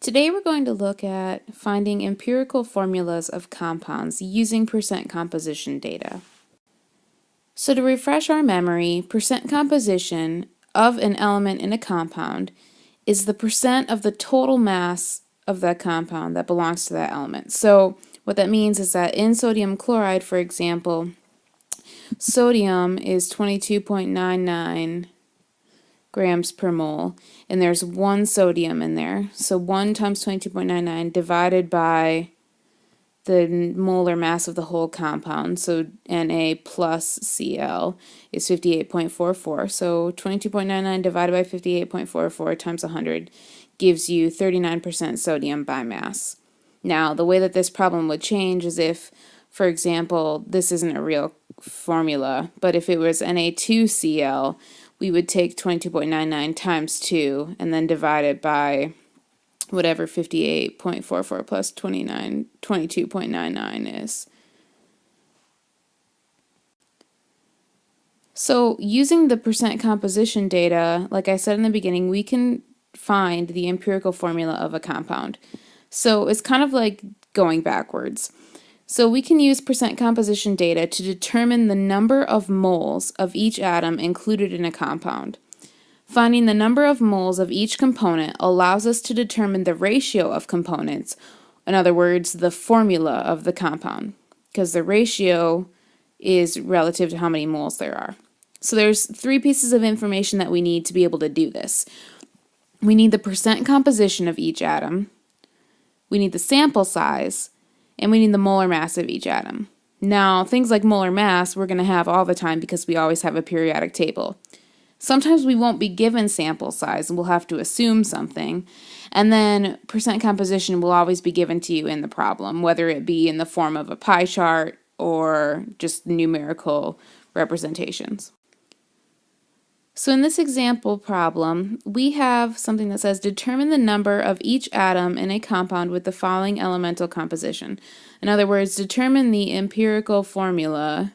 Today we're going to look at finding empirical formulas of compounds using percent composition data. So to refresh our memory, percent composition of an element in a compound is the percent of the total mass of that compound that belongs to that element. So what that means is that in sodium chloride, for example, sodium is 22.99 grams per mole, and there's one sodium in there. So 1 times 22.99 divided by the molar mass of the whole compound, so Na plus Cl is 58.44. So 22.99 divided by 58.44 times 100 gives you 39% sodium by mass. Now, the way that this problem would change is if, for example, this isn't a real formula, but if it was Na2Cl, we would take 22.99 times 2 and then divide it by whatever 58.44 plus 22.99 is. So using the percent composition data, like I said in the beginning, we can find the empirical formula of a compound. So it's kind of like going backwards. So we can use percent composition data to determine the number of moles of each atom included in a compound. Finding the number of moles of each component allows us to determine the ratio of components, in other words, the formula of the compound, because the ratio is relative to how many moles there are. So there's 3 pieces of information that we need to be able to do this. We need the percent composition of each atom, we need the sample size, and we need the molar mass of each atom. Now, things like molar mass we're going to have all the time because we always have a periodic table. Sometimes we won't be given sample size and we'll have to assume something. And then percent composition will always be given to you in the problem, whether it be in the form of a pie chart or just numerical representations. So in this example problem, we have something that says determine the number of each atom in a compound with the following elemental composition. In other words, determine the empirical formula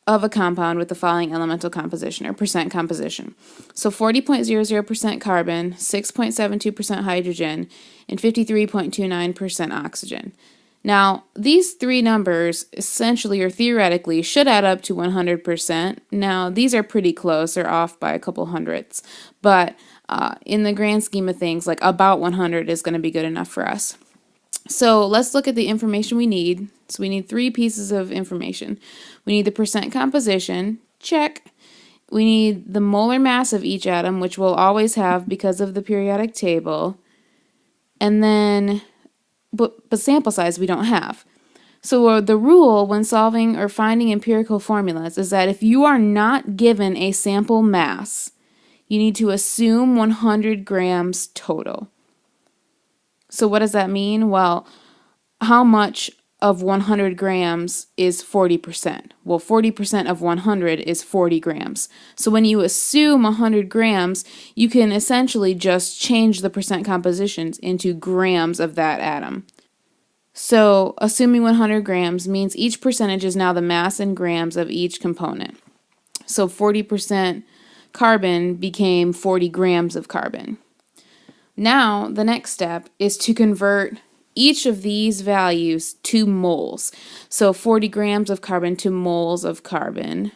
of a compound with the following elemental composition or percent composition. So 40.00% carbon, 6.72% hydrogen, and 53.29% oxygen. Now, these 3 numbers essentially or theoretically should add up to 100%. Now, these are pretty close. They're off by a couple hundredths. But in the grand scheme of things, like about 100 is going to be good enough for us. So let's look at the information we need. So we need 3 pieces of information. We need the percent composition, check. We need the molar mass of each atom, which we'll always have because of the periodic table. And then but sample size we don't have. So the rule when solving or finding empirical formulas is that if you are not given a sample mass, you need to assume 100 grams total. So what does that mean? Well, how much of 100 grams is 40%? Well, 40% of 100 is 40 grams. So when you assume 100 grams, you can essentially just change the percent compositions into grams of that atom. So assuming 100 grams means each percentage is now the mass in grams of each component. So 40% carbon became 40 grams of carbon. Now, the next step is to convert each of these values to moles. So 40 grams of carbon to moles of carbon,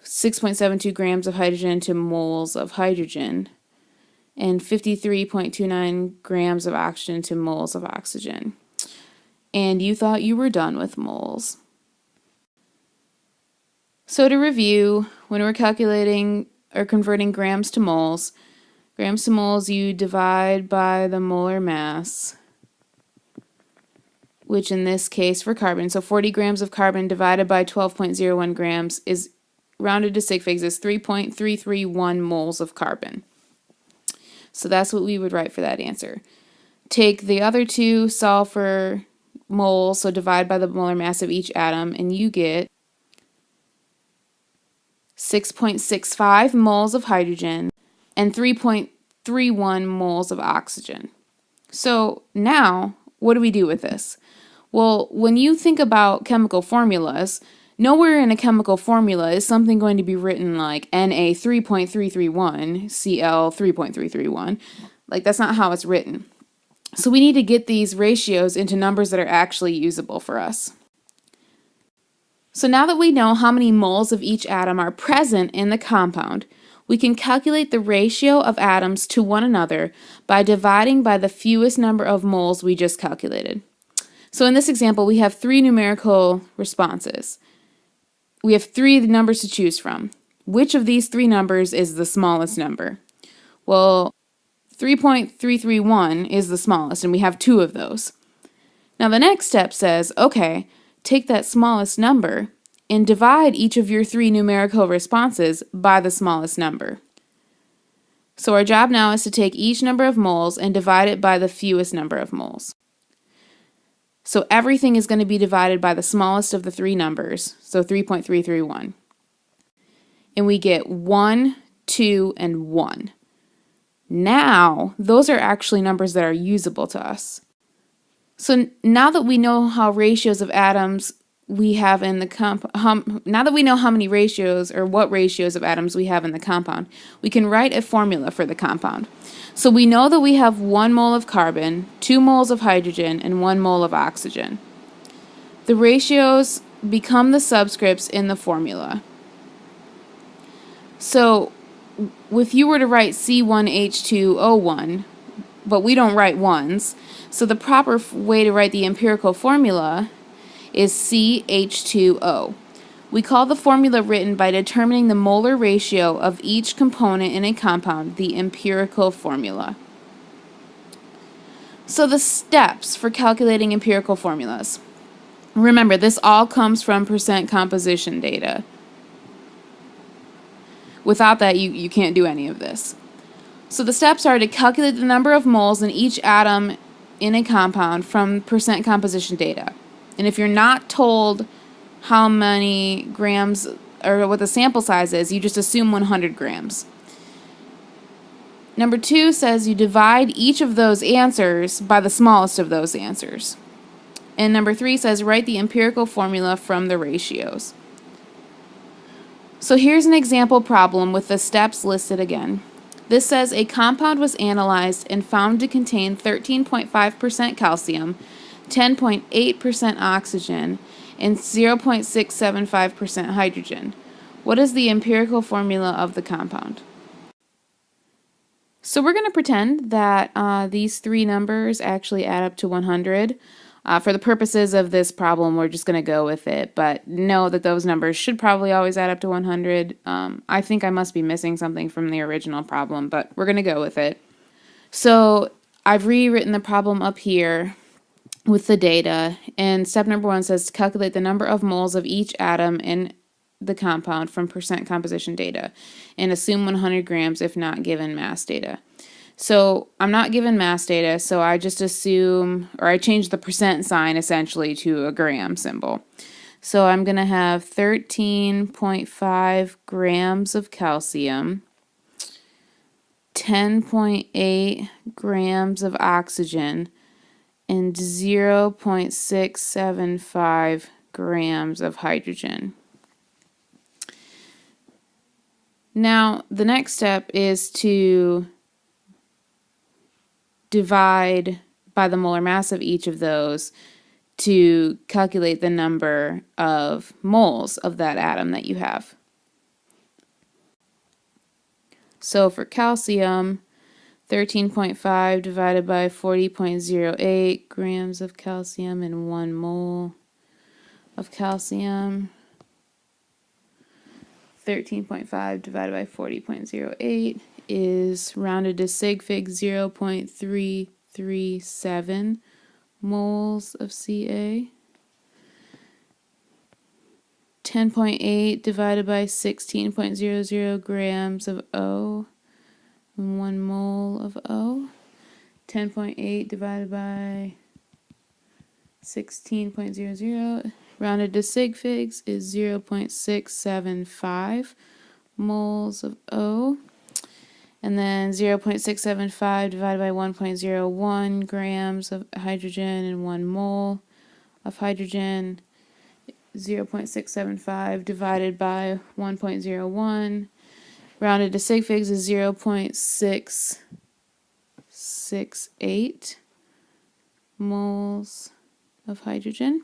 6.72 grams of hydrogen to moles of hydrogen, and 53.29 grams of oxygen to moles of oxygen. And you thought you were done with moles. So to review, when we're calculating or converting grams to moles, you divide by the molar mass, which in this case for carbon, so 40 grams of carbon divided by 12.01 grams is rounded to sig figs is 3.331 moles of carbon. So that's what we would write for that answer. Take the other 2, solve for moles, so divide by the molar mass of each atom, and you get 6.65 moles of hydrogen and 3.31 moles of oxygen. So now, what do we do with this? Well, when you think about chemical formulas, nowhere in a chemical formula is something going to be written like Na 3.331, Cl 3.331. Like, that's not how it's written. So we need to get these ratios into numbers that are actually usable for us. So now that we know how many moles of each atom are present in the compound, we can calculate the ratio of atoms to one another by dividing by the fewest number of moles we just calculated. So in this example, we have 3 numerical responses. We have 3 numbers to choose from. Which of these 3 numbers is the smallest number? Well, 3.331 is the smallest, and we have 2 of those. Now the next step says, okay, take that smallest number and divide each of your 3 numerical responses by the smallest number. So our job now is to take each number of moles and divide it by the fewest number of moles. So everything is going to be divided by the smallest of the 3 numbers, so 3.331. And we get 1, 2, and 1. Now, those are actually numbers that are usable to us. So now that we know how ratios of atoms we have in the now that we know how many ratios or what ratios of atoms we have in the compound, we can write a formula for the compound. So we know that we have 1 mole of carbon, 2 moles of hydrogen, and 1 mole of oxygen. The ratios become the subscripts in the formula. So if you were to write C1H2O1, but we don't write ones, so the proper way to write the empirical formula is CH2O. We call the formula written by determining the molar ratio of each component in a compound the empirical formula. So the steps for calculating empirical formulas. Remember, this all comes from percent composition data. Without that, you can't do any of this. So the steps are to calculate the number of moles in each atom in a compound from percent composition data. And if you're not told how many grams or what the sample size is, you just assume 100 grams. Number 2 says you divide each of those answers by the smallest of those answers. And number 3 says write the empirical formula from the ratios. So here's an example problem with the steps listed again. This says a compound was analyzed and found to contain 13.5% calcium, 10.8% oxygen, and 0.675% hydrogen. What is the empirical formula of the compound? So we're going to pretend that these 3 numbers actually add up to 100. For the purposes of this problem, we're just going to go with it, but know that those numbers should probably always add up to 100. I think I must be missing something from the original problem, but we're going to go with it. So I've rewritten the problem up here with the data, and step number 1 says to calculate the number of moles of each atom in the compound from percent composition data, and assume 100 grams if not given mass data. So I'm not given mass data, so I just assume, or I change the percent sign essentially to a gram symbol. So I'm going to have 13.5 grams of calcium, 10.8 grams of oxygen, and 0.675 grams of hydrogen. Now, the next step is to divide by the molar mass of each of those to calculate the number of moles of that atom that you have. So for calcium, 13.5 divided by 40.08 grams of calcium and 1 mole of calcium. 13.5 divided by 40.08 is rounded to sig fig 0.337 moles of Ca. 10.8 divided by 16.00 grams of O, and 1 mole of O. 10.8 divided by 16.00 rounded to sig figs is 0.675 moles of O. And then 0.675 divided by 1.01 grams of hydrogen and 1 mole of hydrogen 0.675 divided by 1.01. Rounded to sig figs is 0.668 moles of hydrogen.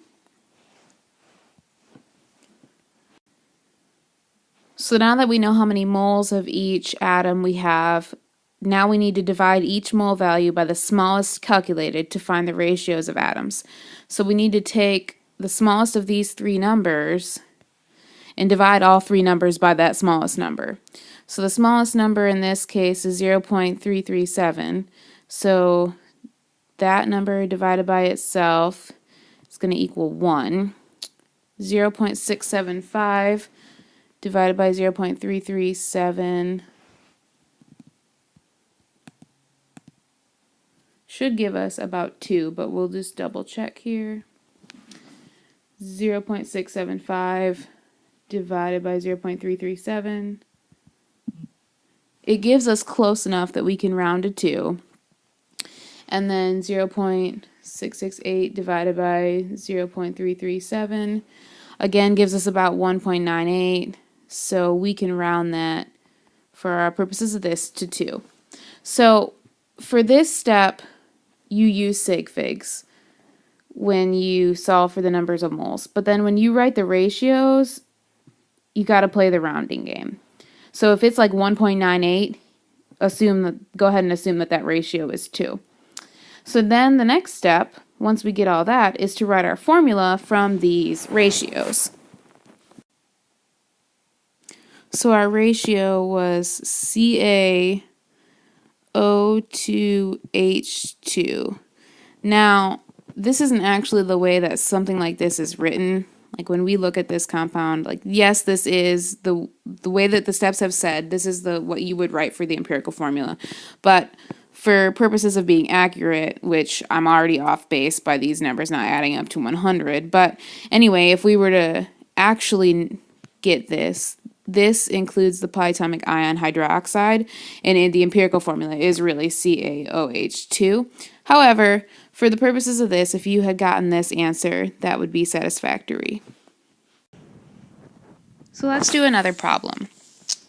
So now that we know how many moles of each atom we have, now we need to divide each mole value by the smallest calculated to find the ratios of atoms. So we need to take the smallest of these three numbers and divide all three numbers by that smallest number. So the smallest number in this case is 0.337. So that number divided by itself is going to equal 1. 0.675 divided by 0.337 should give us about 2, but we'll just double check here. 0.675 divided by 0.337. It gives us close enough that we can round to 2. And then 0.668 divided by 0.337 again gives us about 1.98. So we can round that for our purposes of this to 2. So for this step, you use sig figs when you solve for the numbers of moles. But then when you write the ratios, you got to play the rounding game. So if it's like 1.98, go ahead and assume that that ratio is 2. So then the next step, once we get all that, is to write our formula from these ratios. So our ratio was CaO2H2. Now, this isn't actually the way that something like this is written. Like when we look at this compound, like yes, this is the way that the steps have said, this is what you would write for the empirical formula. But for purposes of being accurate, which I'm already off base by these numbers not adding up to 100, but anyway, if we were to actually get this includes the polyatomic ion hydroxide, and the empirical formula is really CaOH2. However, for the purposes of this, if you had gotten this answer, that would be satisfactory. So let's do another problem.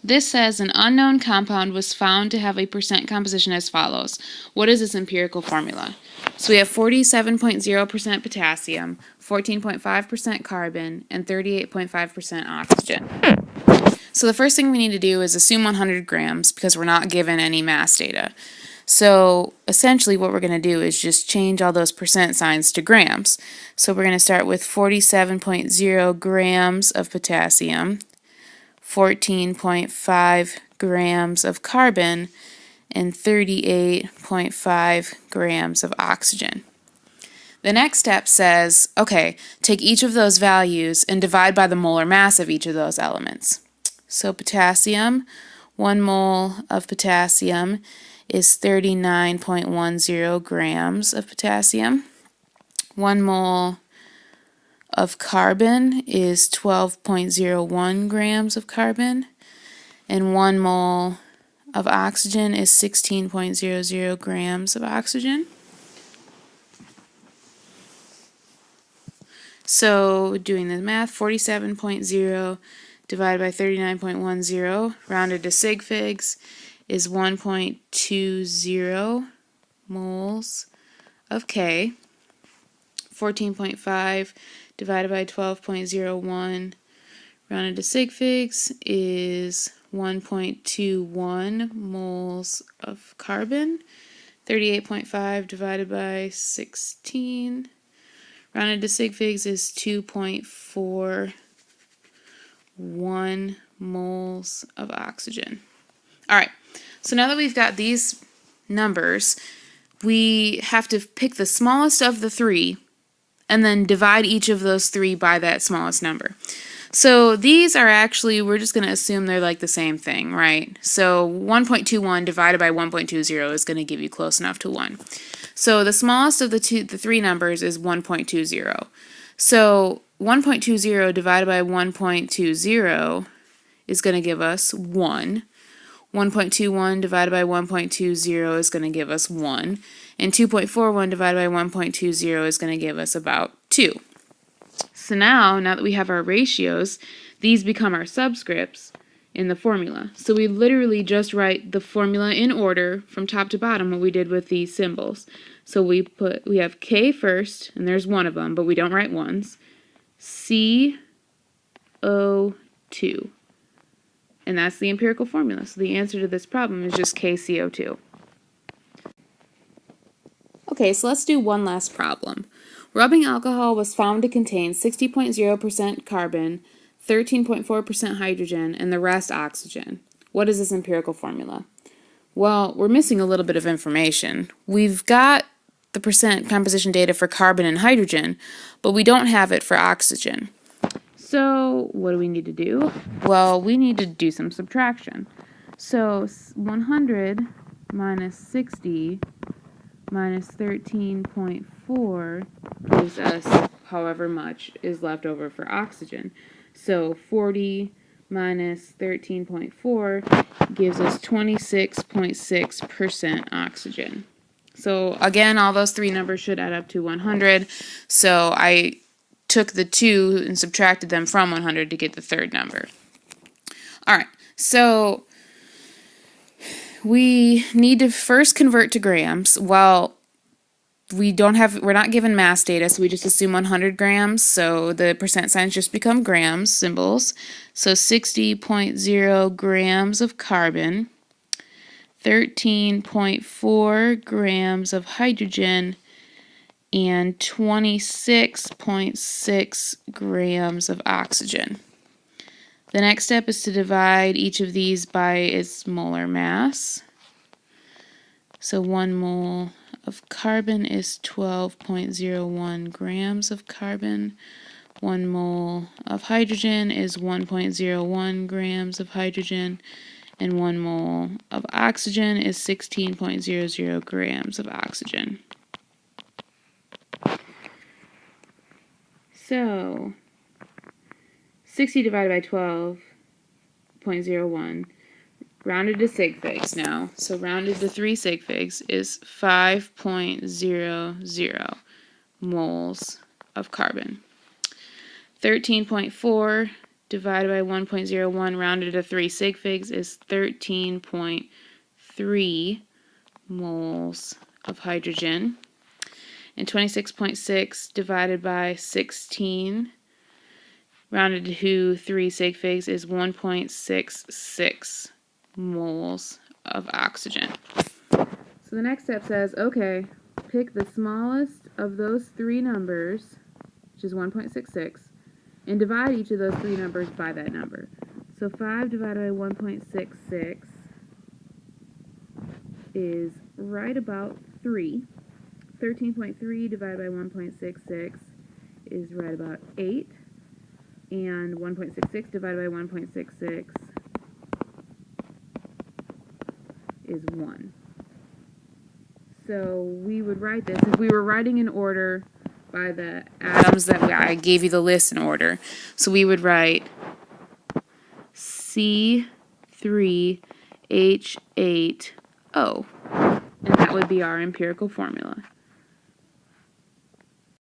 This says an unknown compound was found to have a percent composition as follows. What is its empirical formula? So we have 47.0% potassium, 14.5% carbon, and 38.5% oxygen. So the first thing we need to do is assume 100 grams because we're not given any mass data. So essentially what we're going to do is just change all those percent signs to grams. So we're going to start with 47.0 grams of potassium, 14.5 grams of carbon, and 38.5 grams of oxygen. The next step says, okay, take each of those values and divide by the molar mass of each of those elements. So potassium, 1 mole of potassium is 39.10 grams of potassium. 1 mole of carbon is 12.01 grams of carbon. And 1 mole of oxygen is 16.00 grams of oxygen. So doing the math, 47.0 divided by 39.10, rounded to sig figs, is 1.20 moles of K. 14.5 divided by 12.01, rounded to sig figs, is 1.21 moles of carbon. 38.5 divided by 16, rounded to sig figs, is 2.41 moles of oxygen. Alright, so now that we've got these numbers, we have to pick the smallest of the three and then divide each of those three by that smallest number. So these are actually, we're just going to assume they're like the same thing, right? So 1.21 divided by 1.20 is going to give you close enough to 1. So the smallest of the three numbers is 1.20. So 1.20 divided by 1.20 is going to give us 1. 1.21 divided by 1.20 is going to give us 1. And 2.41 divided by 1.20 is going to give us about 2. So now that we have our ratios, these become our subscripts in the formula. So we literally just write the formula in order from top to bottom, what we did with these symbols. So we have K first, and there's one of them, but we don't write ones. CO2. And that's the empirical formula. So the answer to this problem is just KCO2. Okay, so let's do one last problem. Rubbing alcohol was found to contain 60.0% carbon, 13.4% hydrogen, and the rest oxygen. What is this empirical formula? Well, we're missing a little bit of information. We've got the percent composition data for carbon and hydrogen, but we don't have it for oxygen. So what do we need to do? Well, we need to do some subtraction. So 100 minus 60 minus 13.4 gives us however much is left over for oxygen. So 40 minus 13.4 gives us 26.6% oxygen. So again, all those three numbers should add up to 100. So I took the 2 and subtracted them from 100 to get the third number. All right, so we need to first convert to grams. Well, we're not given mass data, so we just assume 100 grams, so the percent signs just become grams symbols. So 60.0 grams of carbon, 13.4 grams of hydrogen, and 26.6 grams of oxygen. The next step is to divide each of these by its molar mass. So 1 mole of carbon is 12.01 grams of carbon. 1 mole of hydrogen is 1.01 grams of hydrogen. And 1 mole of oxygen is 16.00 grams of oxygen. So 60 divided by 12.01, rounded to sig figs now, so rounded to 3 sig figs is 5.00 moles of carbon. 13.4 divided by 1.01 rounded to 3 sig figs is 13.3 moles of hydrogen. And 26.6 divided by 16 rounded to 3 sig figs is 1.66 moles of oxygen. So the next step says, okay, pick the smallest of those 3 numbers, which is 1.66, and divide each of those 3 numbers by that number. So 5 divided by 1.66 is right about 3. 13.3 divided by 1.66 is right about 8. And 1.66 divided by 1.66 is 1. So we would write this, if we were writing in order by the atoms that I gave you the list in order. So we would write C3H8O, and that would be our empirical formula.